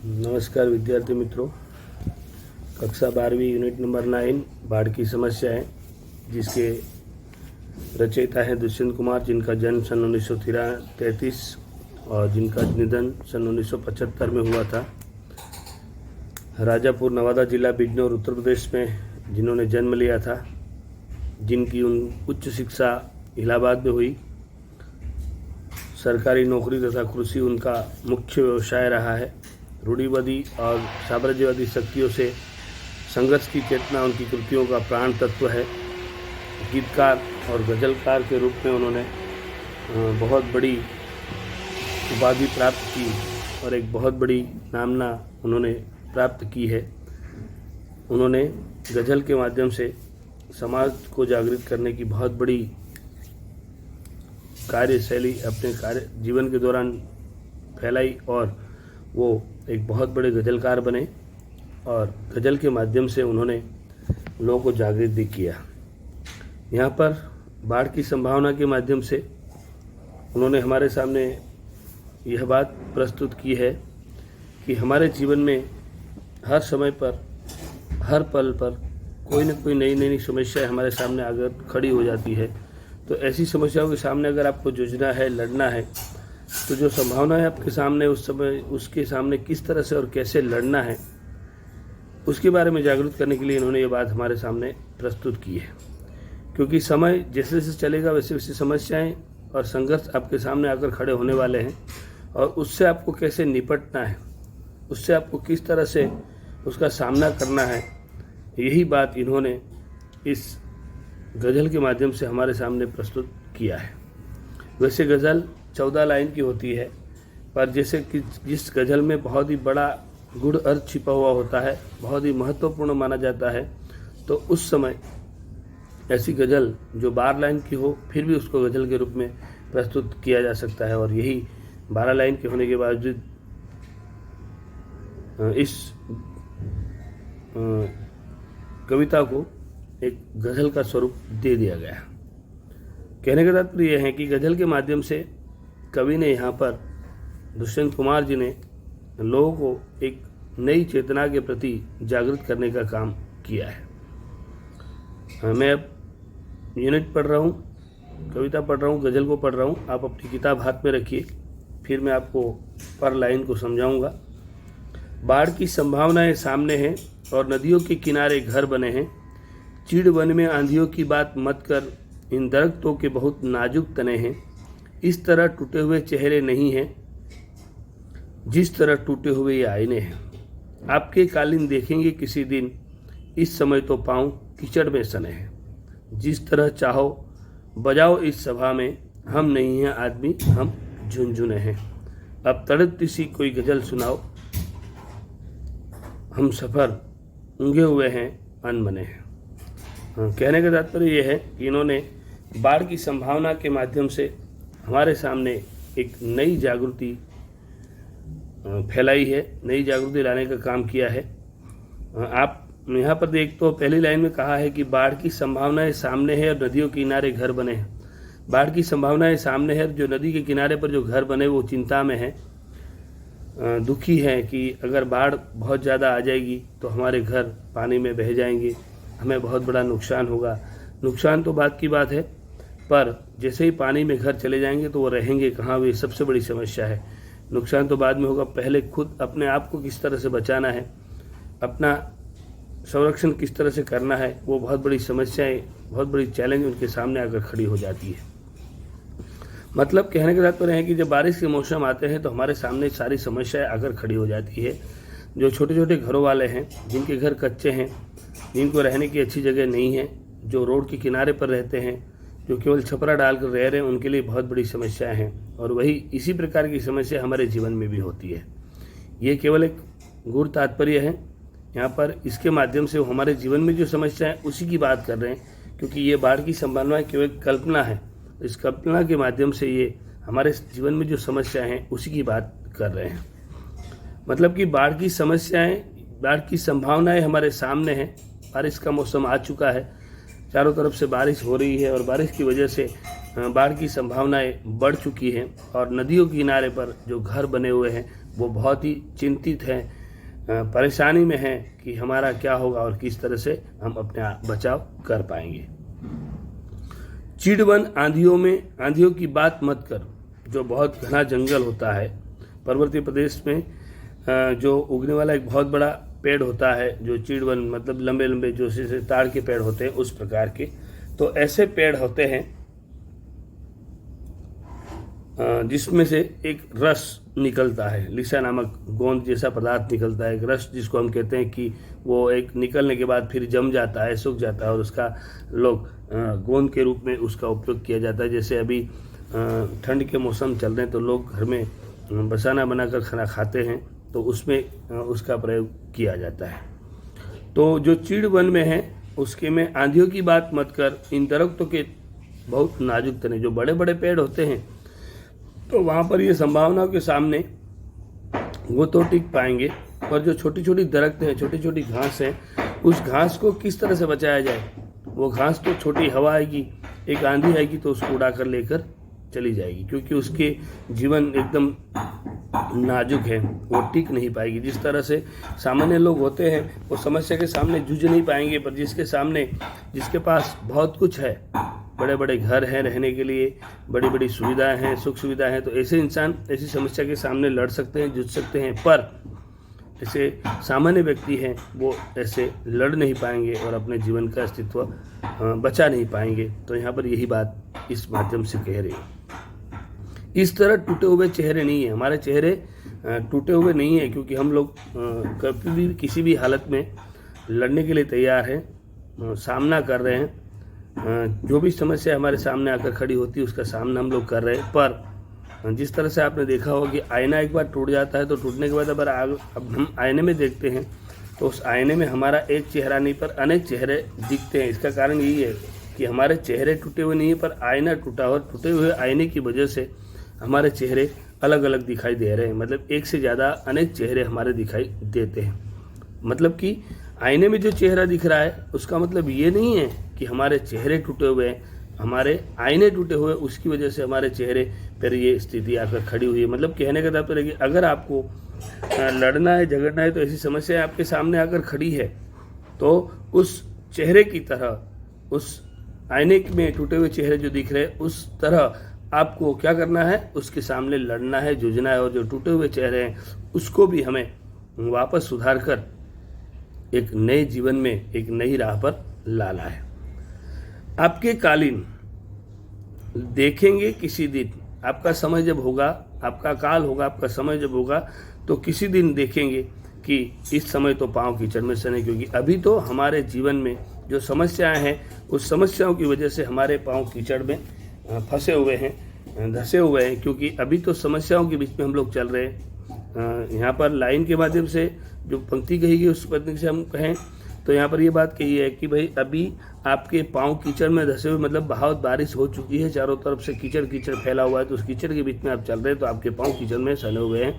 नमस्कार विद्यार्थी मित्रों, कक्षा 12वीं यूनिट नंबर 9 बाढ़ की समस्या है, जिसके रचयिता हैं दुष्यंत कुमार, जिनका जन्म सन 1933 और जिनका निधन सन 1975 में हुआ था। राजापुर नवादा जिला बिजनौर उत्तर प्रदेश में जिन्होंने जन्म लिया था, जिनकी उच्च शिक्षा इलाहाबाद में हुई। सरकारी नौकरी तथा कृषि उनका मुख्य व्यवसाय रहा है। रूढ़िवादी और साम्राज्यवादी शक्तियों से संघर्ष की चेतना उनकी कृतियों का प्राण तत्व है। गीतकार और गज़लकार के रूप में उन्होंने बहुत बड़ी उपाधि प्राप्त की और एक बहुत बड़ी नामना उन्होंने प्राप्त की है। उन्होंने गज़ल के माध्यम से समाज को जागृत करने की बहुत बड़ी कार्यशैली अपने जीवन के दौरान फैलाई और वो एक बहुत बड़े गज़लकार बने और गज़ल के माध्यम से उन्होंने लोगों को जागृत भी किया। यहाँ पर बाढ़ की संभावना के माध्यम से उन्होंने हमारे सामने यह बात प्रस्तुत की है कि हमारे जीवन में हर समय पर, हर पल पर कोई न कोई नई नई समस्याएं हमारे सामने अगर खड़ी हो जाती है, तो ऐसी समस्याओं के सामने अगर आपको जूझना है, लड़ना है, तो जो संभावना है आपके सामने उस समय उसके सामने किस तरह से और कैसे लड़ना है, उसके बारे में जागरूक करने के लिए इन्होंने ये बात हमारे सामने प्रस्तुत की है। क्योंकि समय जैसे जैसे चलेगा वैसे वैसे समस्याएं और संघर्ष आपके सामने आकर खड़े होने वाले हैं और उससे आपको कैसे निपटना है, उससे आपको किस तरह से उसका सामना करना है, यही बात इन्होंने इस गज़ल के माध्यम से हमारे सामने प्रस्तुत किया है। वैसे गज़ल 14 लाइन की होती है, पर जैसे कि जिस गज़ल में बहुत ही बड़ा गूढ़ अर्थ छिपा हुआ होता है, बहुत ही महत्वपूर्ण माना जाता है, तो उस समय ऐसी गज़ल जो 12 लाइन की हो फिर भी उसको गज़ल के रूप में प्रस्तुत किया जा सकता है। और यही 12 लाइन के होने के बावजूद इस कविता को एक गज़ल का स्वरूप दे दिया गया। कहने का तात्पर्य यह है कि गज़ल के माध्यम से कवि ने यहाँ पर दुष्यंत कुमार जी ने लोगों को एक नई चेतना के प्रति जागृत करने का काम किया है। मैं अब यूनिट पढ़ रहा हूँ, कविता पढ़ रहा हूँ, गज़ल को पढ़ रहा हूँ। आप अपनी किताब हाथ में रखिए, फिर मैं आपको पर लाइन को समझाऊँगा। बाढ़ की संभावनाएं सामने हैं और नदियों के किनारे घर बने हैं। चीड़ वन में आंधियों की बात मत कर, इन दरख्तों के बहुत नाजुक तने हैं। इस तरह टूटे हुए चेहरे नहीं हैं जिस तरह टूटे हुए ये आईने हैं। आपके कालीन देखेंगे किसी दिन, इस समय तो पाँव कीचड़ में सने हैं। जिस तरह चाहो बजाओ इस सभा में, हम नहीं हैं आदमी, हम झुनझुने हैं। अब तड़पती सी कोई गज़ल सुनाओ, हम सफ़र ऊँघे हुए हैं, अनमने हैं। कहने का तात्पर्य यह है कि इन्होंने बाढ़ की संभावना के माध्यम से हमारे सामने एक नई जागृति फैलाई है, नई जागृति लाने का काम किया है। आप यहाँ पर देख तो पहली लाइन में कहा है कि बाढ़ की संभावनाएं सामने है और नदियों के किनारे घर बने हैं। बाढ़ की संभावनाएं सामने है, जो नदी के किनारे पर जो घर बने वो चिंता में है, दुखी है कि अगर बाढ़ बहुत ज़्यादा आ जाएगी तो हमारे घर पानी में बह जाएंगे, हमें बहुत बड़ा नुकसान होगा। नुकसान तो बात की बात है, पर जैसे ही पानी में घर चले जाएंगे तो वो रहेंगे कहाँ, वो सबसे बड़ी समस्या है। नुकसान तो बाद में होगा, पहले खुद अपने आप को किस तरह से बचाना है, अपना संरक्षण किस तरह से करना है, वो बहुत बड़ी समस्याएं, बहुत बड़ी चैलेंज उनके सामने आकर खड़ी हो जाती है। मतलब कहने का तात्पर्य है कि जब बारिश के मौसम आते हैं तो हमारे सामने सारी समस्याएं आकर खड़ी हो जाती है। जो छोटे छोटे घरों वाले हैं, जिनके घर कच्चे हैं, जिनको रहने की अच्छी जगह नहीं है, जो रोड के किनारे पर रहते हैं, जो केवल छपरा डालकर रह रहे हैं, उनके लिए बहुत बड़ी समस्याएं हैं। और वही इसी प्रकार की समस्या हमारे जीवन में भी होती है। ये केवल एक गूढ़ तात्पर्य है यहाँ पर। इसके माध्यम से हमारे जीवन में जो समस्या है उसी की बात कर रहे हैं, क्योंकि ये बाढ़ की संभावना केवल कल्पना है। इस कल्पना के माध्यम से ये हमारे जीवन में जो समस्या हैं उसी की बात कर रहे हैं। मतलब कि बाढ़ की समस्याएं, बाढ़ की संभावनाएं हमारे सामने हैं। बारिश का मौसम आ चुका है, चारों तरफ से बारिश हो रही है और बारिश की वजह से बाढ़ की संभावनाएं बढ़ चुकी हैं और नदियों के किनारे पर जो घर बने हुए हैं वो बहुत ही चिंतित हैं, परेशानी में हैं कि हमारा क्या होगा और किस तरह से हम अपने बचाव कर पाएंगे। चिड़वन आंधियों की बात मत कर, जो बहुत घना जंगल होता है पर्वतीय प्रदेश में, जो उगने वाला एक बहुत बड़ा पेड़ होता है, जो चिड़वन मतलब लंबे लंबे जो से ताड़ के पेड़ होते हैं उस प्रकार के। तो ऐसे पेड़ होते हैं जिसमें से एक रस निकलता है, लिसा नामक गोंद जैसा पदार्थ निकलता है, एक रस जिसको हम कहते हैं कि वो एक निकलने के बाद फिर जम जाता है, सूख जाता है और उसका लोग गोंद के रूप में उसका उपयोग किया जाता है। जैसे अभी ठंड के मौसम चल रहे हैं तो लोग घर में बसाना बनाकर खाना खाते हैं, तो उसमें उसका प्रयोग किया जाता है। तो जो चीड़ वन में है उसके में आंधियों की बात मत कर, इन दरख्तों के बहुत नाजुक तने, जो बड़े बड़े पेड़ होते हैं तो वहाँ पर ये संभावनाओं के सामने वो तो टिक पाएंगे, और जो छोटी छोटी दरख्त हैं, छोटी छोटी घास है, उस घास को किस तरह से बचाया जाए। वो घास तो छोटी हवा आएगी, एक आंधी आएगी तो उसको उड़ाकर लेकर चली जाएगी, क्योंकि उसके जीवन एकदम नाजुक है, वो टिक नहीं पाएगी। जिस तरह से सामान्य लोग होते हैं वो समस्या के सामने जूझ नहीं पाएंगे, पर जिसके पास बहुत कुछ है, बड़े बड़े घर हैं रहने के लिए, बड़ी बड़ी सुविधाएं हैं, सुख सुविधाएं हैं, तो ऐसे इंसान ऐसी समस्या के सामने लड़ सकते हैं, जूझ सकते हैं। पर ऐसे सामान्य व्यक्ति हैं वो ऐसे लड़ नहीं पाएंगे और अपने जीवन का अस्तित्व बचा नहीं पाएंगे। तो यहाँ पर यही बात इस माध्यम से कह रही है। इस तरह टूटे हुए चेहरे नहीं है, हमारे चेहरे टूटे हुए नहीं है, क्योंकि हम लोग कभी भी किसी भी हालत में लड़ने के लिए तैयार हैं, सामना कर रहे हैं। जो भी समस्या हमारे सामने आकर खड़ी होती है उसका सामना हम लोग कर रहे हैं। पर जिस तरह से आपने देखा होगा कि आईना एक बार टूट जाता है तो टूटने के बाद अब हम आईने में देखते हैं तो उस आईने में हमारा एक चेहरा नहीं पर अनेक चेहरे दिखते हैं। इसका कारण यही है कि हमारे चेहरे टूटे हुए नहीं है, पर आईना टूटा हुआ, टूटे हुए आईने की वजह से हमारे चेहरे अलग अलग दिखाई दे रहे हैं। मतलब एक से ज़्यादा अनेक चेहरे हमारे दिखाई देते हैं। मतलब कि आईने में जो चेहरा दिख रहा है उसका मतलब ये नहीं है कि हमारे चेहरे टूटे हुए हैं, हमारे आईने टूटे हुए, उसकी वजह से हमारे चेहरे पर ये स्थिति आकर खड़ी हुई है। मतलब कहने का तात्पर्य कि अगर आपको लड़ना है, झगड़ना है, तो ऐसी समस्या आपके सामने आकर खड़ी है तो उस चेहरे की तरह, उस आईने में टूटे हुए चेहरे जो दिख रहे हैं उस तरह आपको क्या करना है, उसके सामने लड़ना है, जूझना है। और जो टूटे हुए चेहरे हैं उसको भी हमें वापस सुधार कर एक नए जीवन में, एक नई राह पर लाना है। आपके कालीन देखेंगे किसी दिन, आपका समय जब होगा, आपका काल होगा, आपका समय जब होगा तो किसी दिन देखेंगे कि इस समय तो पाँव कीचड़ में सने, क्योंकि अभी तो हमारे जीवन में जो समस्याएं हैं उस समस्याओं की वजह से हमारे पाँव कीचड़ में फंसे हुए हैं, धंसे हुए हैं, क्योंकि अभी तो समस्याओं के बीच में हम लोग चल रहे हैं। यहाँ पर लाइन के माध्यम से जो पंक्ति कही गई उस पंक्ति से हम कहें तो यहाँ पर ये बात कही है कि भाई अभी आपके पाँव कीचड़ में धंसे हुए, मतलब बहुत बारिश हो चुकी है, चारों तरफ से कीचड़ कीचड़ फैला हुआ है, तो उस कीचड़ के बीच में आप चल रहे हैं तो आपके पाँव कीचड़ में सने हुए हैं।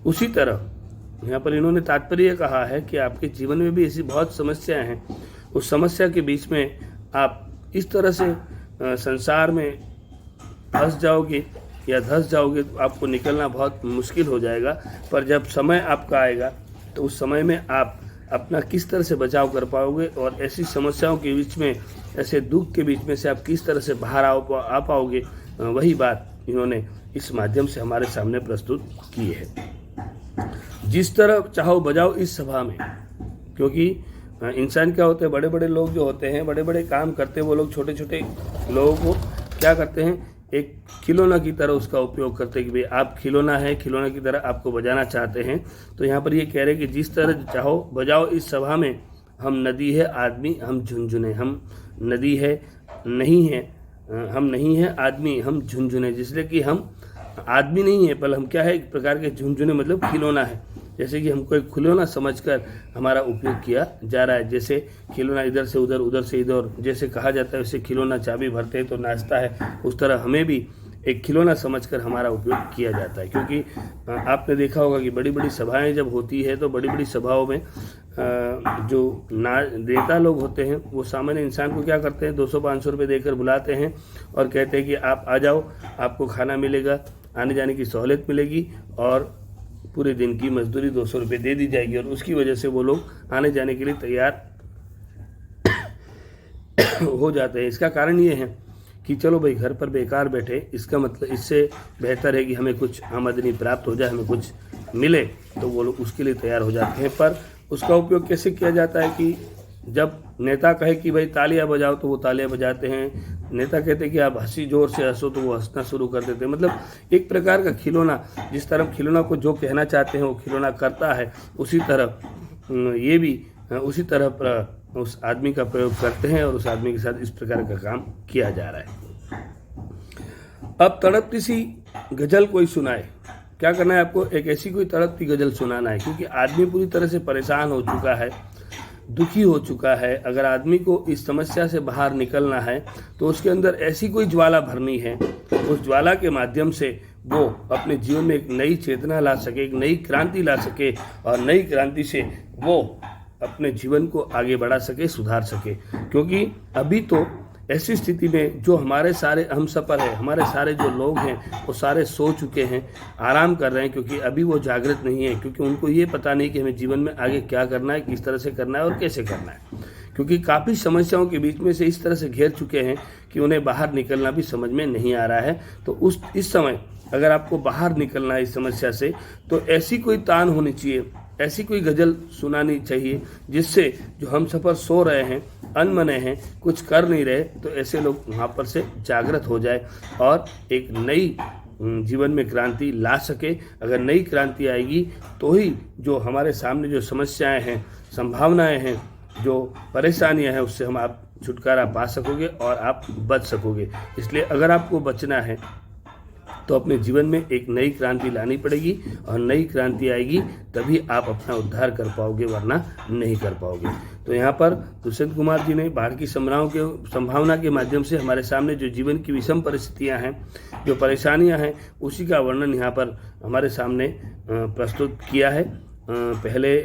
उसी तरह यहाँ पर इन्होंने तात्पर्य कहा है कि आपके जीवन में भी ऐसी बहुत समस्याएं हैं, उस समस्या के बीच में आप इस तरह से संसार में फंस जाओगे या धंस जाओगे तो आपको निकलना बहुत मुश्किल हो जाएगा। पर जब समय आपका आएगा तो उस समय में आप अपना किस तरह से बचाव कर पाओगे और ऐसी समस्याओं के बीच में, ऐसे दुख के बीच में से आप किस तरह से बाहर आ पाओगे, वही बात इन्होंने इस माध्यम से हमारे सामने प्रस्तुत की है। जिस तरह चाहो बजाओ इस सभा में, क्योंकि इंसान क्या होते हैं, बड़े बड़े लोग जो होते हैं, बड़े बड़े काम करते हैं, वो लोग छोटे छोटे लोगों को क्या करते हैं, एक खिलौना की तरह उसका उपयोग करते हैं कि भाई आप खिलौना है, खिलौना की तरह आपको बजाना चाहते हैं। तो यहाँ पर ये कह रहे हैं कि जिस तरह चाहो बजाओ इस सभा में, हम नदी है आदमी हम झुनझुने, हम नदी है नहीं है, हम नहीं है आदमी हम झुनझुने, जिसलिए कि हम आदमी नहीं है पर हम क्या है, एक प्रकार के झुनझुने मतलब खिलौना है। जैसे कि हमको एक खिलौना समझकर हमारा उपयोग किया जा रहा है। जैसे खिलौना इधर से उधर, उधर से इधर, जैसे कहा जाता है वैसे खिलौना चाबी भरते हैं तो नाचता है, उस तरह हमें भी एक खिलौना समझकर हमारा उपयोग किया जाता है। क्योंकि आपने देखा होगा कि बड़ी बड़ी सभाएं जब होती है तो बड़ी बड़ी सभाओं में जो नेता लोग होते हैं वो सामान्य इंसान को क्या करते हैं, 200-500 रुपये देकर बुलाते हैं और कहते हैं कि आप आ जाओ, आपको खाना मिलेगा, आने जाने की सहूलियत मिलेगी और पूरे दिन की मजदूरी 200 रुपये दे दी जाएगी और उसकी वजह से वो लोग आने जाने के लिए तैयार हो जाते हैं। इसका कारण ये है कि चलो भाई घर पर बेकार बैठे, इसका मतलब इससे बेहतर है कि हमें कुछ आमदनी प्राप्त हो जाए, हमें कुछ मिले, तो वो लोग उसके लिए तैयार हो जाते हैं। पर उसका उपयोग कैसे किया जाता है कि जब नेता कहे कि भाई तालियां बजाओ तो वो तालियां बजाते हैं, नेता कहते हैं कि आप हंसी जोर से हंसो तो वो हंसना शुरू कर देते हैं। मतलब एक प्रकार का खिलौना, जिस तरह खिलौना को जो कहना चाहते हैं वो खिलौना करता है, उसी तरह ये भी उसी तरह उस आदमी का प्रयोग करते हैं और उस आदमी के साथ इस प्रकार का काम किया जा रहा है। अब तड़पती सी गजल कोई सुनाए, क्या करना है आपको, एक ऐसी कोई तड़पती गजल सुनाना है, क्योंकि आदमी पूरी तरह से परेशान हो चुका है, दुखी हो चुका है। अगर आदमी को इस समस्या से बाहर निकलना है तो उसके अंदर ऐसी कोई ज्वाला भरनी है, उस ज्वाला के माध्यम से वो अपने जीवन में एक नई चेतना ला सके, एक नई क्रांति ला सके और नई क्रांति से वो अपने जीवन को आगे बढ़ा सके, सुधार सके। क्योंकि अभी तो ऐसी स्थिति में जो हमारे सारे हमसफ़र है, हमारे सारे जो लोग हैं वो सारे सो चुके हैं, आराम कर रहे हैं, क्योंकि अभी वो जागृत नहीं है, क्योंकि उनको ये पता नहीं कि हमें जीवन में आगे क्या करना है, किस तरह से करना है और कैसे करना है। क्योंकि काफ़ी समस्याओं के बीच में से इस तरह से घेर चुके हैं कि उन्हें बाहर निकलना भी समझ में नहीं आ रहा है। तो इस समय अगर आपको बाहर निकलना है इस समस्या से, तो ऐसी कोई तान होनी चाहिए, ऐसी कोई गज़ल सुनानी चाहिए जिससे जो हम सफ़र सो रहे हैं, अनमने हैं, कुछ कर नहीं रहे, तो ऐसे लोग वहाँ पर से जागृत हो जाए और एक नई जीवन में क्रांति ला सके। अगर नई क्रांति आएगी तो ही जो हमारे सामने जो समस्याएं हैं, संभावनाएं हैं, जो परेशानियां हैं, उससे आप छुटकारा पा सकोगे और आप बच सकोगे। इसलिए अगर आपको बचना है तो अपने जीवन में एक नई क्रांति लानी पड़ेगी और नई क्रांति आएगी तभी आप अपना उद्धार कर पाओगे, वरना नहीं कर पाओगे। तो यहाँ पर दुष्यंत कुमार जी ने बाढ़ की संभावना के माध्यम से हमारे सामने जो जीवन की विषम परिस्थितियाँ हैं, जो परेशानियाँ हैं, उसी का वर्णन यहाँ पर हमारे सामने प्रस्तुत किया है। पहले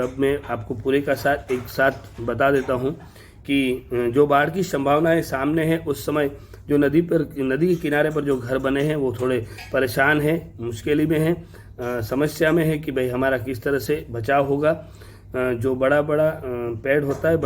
अब मैं आपको पूरे का साथ एक साथ बता देता हूँ कि जो बाढ़ की संभावनाएं सामने हैं, उस समय जो नदी के किनारे पर जो घर बने हैं वो थोड़े परेशान हैं, मुश्किल में हैं, समस्या में है कि भाई हमारा किस तरह से बचाव होगा। जो बड़ा पेड़ होता है,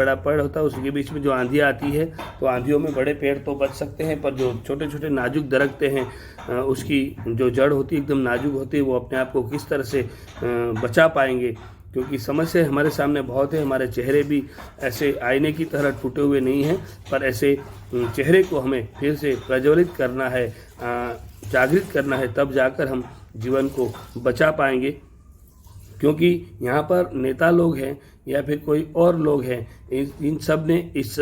उसके बीच में जो आंधी आती है, तो आंधियों में बड़े पेड़ तो बच सकते हैं, पर जो छोटे छोटे नाजुक दरख्तें हैं, उसकी जो जड़ होती है एकदम नाजुक होती है, वो अपने आप को किस तरह से बचा पाएंगे। क्योंकि समस्या हमारे सामने बहुत है, हमारे चेहरे भी ऐसे आईने की तरह टूटे हुए नहीं हैं, पर ऐसे चेहरे को हमें फिर से प्रज्वलित करना है, जागृत करना है, तब जाकर हम जीवन को बचा पाएंगे। क्योंकि यहाँ पर नेता लोग हैं या फिर कोई और लोग हैं, इन सब ने इस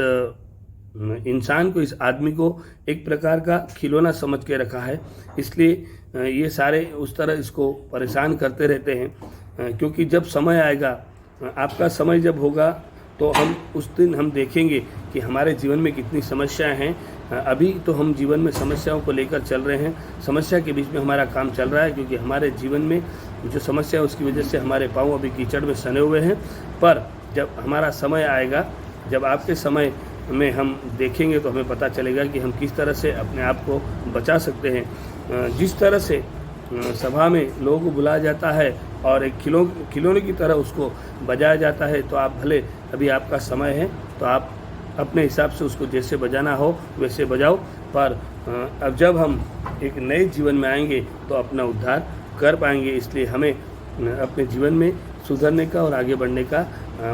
इंसान को, इस आदमी को एक प्रकार का खिलौना समझ के रखा है। इसलिए ये सारे उस तरह इसको परेशान करते रहते हैं। क्योंकि जब समय आएगा, आपका समय जब होगा, तो हम उस दिन हम देखेंगे कि हमारे जीवन में कितनी समस्याएं हैं। अभी तो हम जीवन में समस्याओं को लेकर चल रहे हैं, समस्या के बीच में हमारा काम चल रहा है, क्योंकि हमारे जीवन में जो समस्या है उसकी वजह से हमारे पाँव अभी कीचड़ में सने हुए हैं। पर जब हमारा समय आएगा, जब आपके समय में हम देखेंगे, तो हमें पता चलेगा कि हम किस तरह से अपने आप को बचा सकते हैं। जिस तरह से सभा में लोगों को बुलाया जाता है और एक खिलौने की तरह उसको बजाया जाता है, तो आप भले अभी आपका समय है तो आप अपने हिसाब से उसको जैसे बजाना हो वैसे बजाओ। पर अब जब हम एक नए जीवन में आएंगे तो अपना उद्धार कर पाएंगे। इसलिए हमें अपने जीवन में सुधरने का और आगे बढ़ने का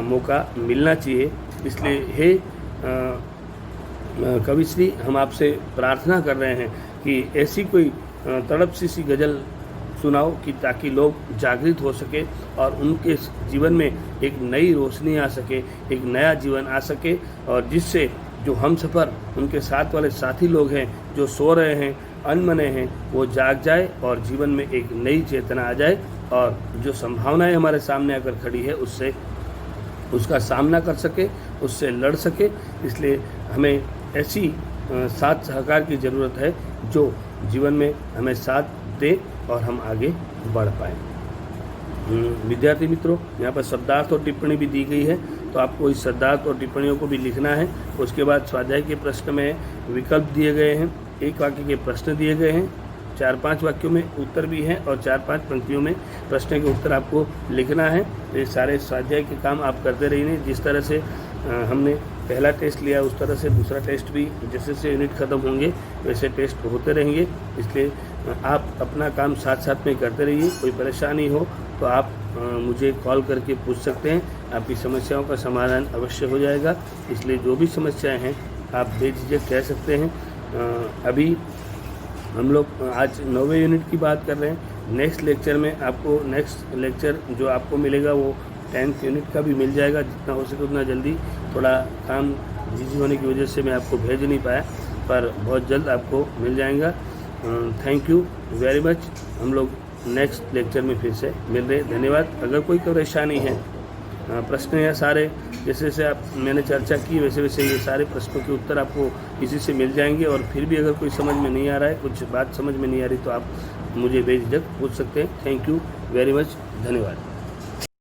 मौका मिलना चाहिए। इसलिए हे कविश्री, हम आपसे प्रार्थना कर रहे हैं कि ऐसी कोई तड़प सी गज़ल सुनाओ कि ताकि लोग जागृत हो सके और उनके जीवन में एक नई रोशनी आ सके, एक नया जीवन आ सके, और जिससे जो हम सफ़र उनके साथ वाले साथी लोग हैं जो सो रहे हैं, अनमने हैं, वो जाग जाए और जीवन में एक नई चेतना आ जाए और जो संभावनाएं हमारे सामने आकर खड़ी है उससे उसका सामना कर सके, उससे लड़ सके। इसलिए हमें ऐसी साथ सहकार की ज़रूरत है जो जीवन में हमें साथ दे और हम आगे बढ़ पाएँ। विद्यार्थी मित्रों, यहाँ पर शब्दार्थ और टिप्पणी भी दी गई है, तो आपको इस शब्दार्थ और टिप्पणियों को भी लिखना है। उसके बाद स्वाध्याय के प्रश्न में विकल्प दिए गए हैं, एक वाक्य के प्रश्न दिए गए हैं, 4-5 वाक्यों में उत्तर भी है और 4-5 पंक्तियों में प्रश्न के उत्तर आपको लिखना है। तो ये सारे स्वाध्याय के काम आप करते रहिए। जिस तरह से हमने पहला टेस्ट लिया उस तरह से दूसरा टेस्ट भी जैसे जैसे यूनिट ख़त्म होंगे वैसे टेस्ट होते रहेंगे। इसलिए आप अपना काम साथ साथ में करते रहिए। कोई परेशानी हो तो आप मुझे कॉल करके पूछ सकते हैं, आपकी समस्याओं का समाधान अवश्य हो जाएगा। इसलिए जो भी समस्याएं हैं आप बेझिझक कह सकते हैं। अभी हम लोग आज 9वें यूनिट की बात कर रहे हैं। नेक्स्ट लेक्चर में आपको नेक्स्ट लेक्चर जो आपको मिलेगा वो 10th यूनिट का भी मिल जाएगा। जितना हो सके उतना जल्दी, थोड़ा काम बिजी होने की वजह से मैं आपको भेज नहीं पाया, पर बहुत जल्द आपको मिल जाएगा। Thank you very much. हम लोग नेक्स्ट लेक्चर में फिर से मिल रहे। धन्यवाद। अगर कोई परेशानी है, प्रश्न या सारे जैसे जैसे आप मैंने चर्चा की वैसे वैसे ये सारे प्रश्नों के उत्तर आपको इसी से मिल जाएंगे। और फिर भी अगर कोई समझ में नहीं आ रहा है, कुछ बात समझ में नहीं आ रही, तो आप मुझे बेझिझक पूछ सकते हैं। Thank you very much. धन्यवाद।